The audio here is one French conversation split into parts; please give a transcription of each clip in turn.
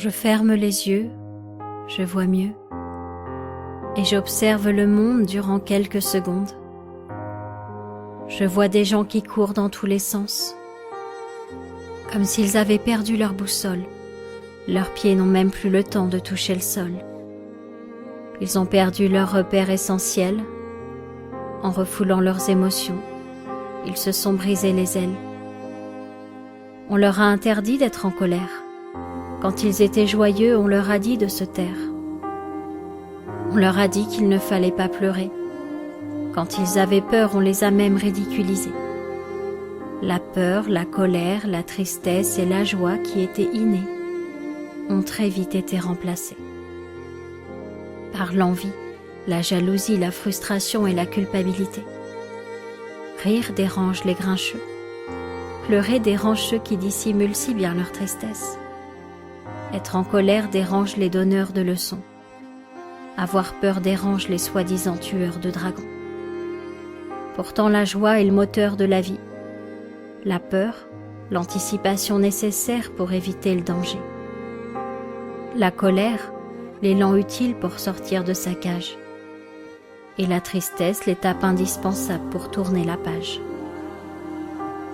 je ferme les yeux, je vois mieux et j'observe le monde durant quelques secondes. Je vois des gens qui courent dans tous les sens, comme s'ils avaient perdu leur boussole. Leurs pieds n'ont même plus le temps de toucher le sol. Ils ont perdu leur repère essentiel. En refoulant leurs émotions, ils se sont brisés les ailes. On leur a interdit d'être en colère. Quand ils étaient joyeux, on leur a dit de se taire. On leur a dit qu'il ne fallait pas pleurer. Quand ils avaient peur, on les a même ridiculisés. La peur, la colère, la tristesse et la joie qui étaient innées ont très vite été remplacées par l'envie, la jalousie, la frustration et la culpabilité. Rire dérange les grincheux. Pleurer dérange ceux qui dissimulent si bien leur tristesse. Être en colère dérange les donneurs de leçons. Avoir peur dérange les soi-disant tueurs de dragons. Pourtant la joie est le moteur de la vie. La peur, l'anticipation nécessaire pour éviter le danger. La colère, l'élan utile pour sortir de sa cage. Et la tristesse, l'étape indispensable pour tourner la page.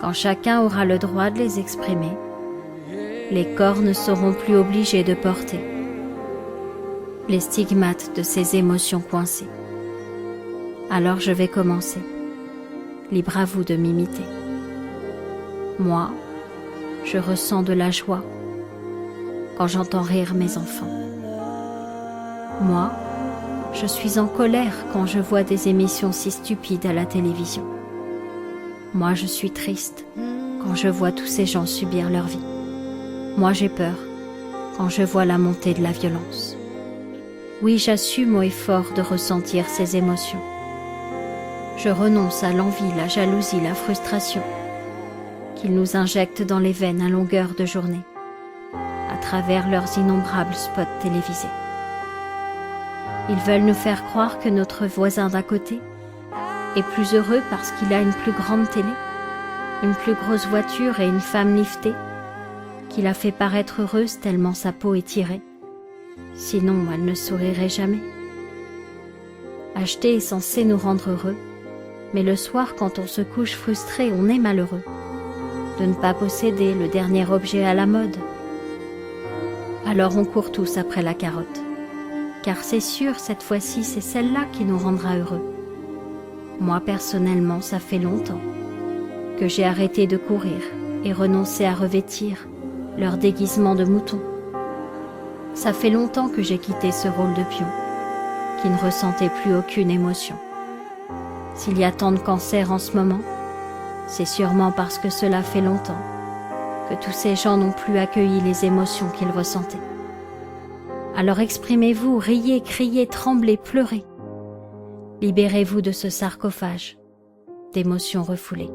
Quand chacun aura le droit de les exprimer, les corps ne seront plus obligés de porter les stigmates de ces émotions coincées. Alors je vais commencer. Libre à vous de m'imiter. Moi, je ressens de la joie quand j'entends rire mes enfants. Moi, je suis en colère quand je vois des émissions si stupides à la télévision. Moi, je suis triste quand je vois tous ces gens subir leur vie. Moi, j'ai peur quand je vois la montée de la violence. Oui, j'assume haut et fort de ressentir ces émotions. Je renonce à l'envie, la jalousie, la frustration qu'ils nous injectent dans les veines à longueur de journée, à travers leurs innombrables spots télévisés. Ils veulent nous faire croire que notre voisin d'à côté est plus heureux parce qu'il a une plus grande télé, une plus grosse voiture et une femme liftée, qu'il a fait paraître heureuse tellement sa peau est tirée. Sinon, elle ne sourirait jamais. Acheter est censé nous rendre heureux, mais le soir, quand on se couche frustré, on est malheureux de ne pas posséder le dernier objet à la mode. Alors on court tous après la carotte, car c'est sûr, cette fois-ci, c'est celle-là qui nous rendra heureux. Moi, personnellement, ça fait longtemps que j'ai arrêté de courir et renoncé à revêtir leur déguisement de mouton. Ça fait longtemps que j'ai quitté ce rôle de pion, qui ne ressentait plus aucune émotion. S'il y a tant de cancers en ce moment, c'est sûrement parce que cela fait longtemps que tous ces gens n'ont plus accueilli les émotions qu'ils ressentaient. Alors exprimez-vous, riez, criez, tremblez, pleurez. Libérez-vous de ce sarcophage d'émotions refoulées.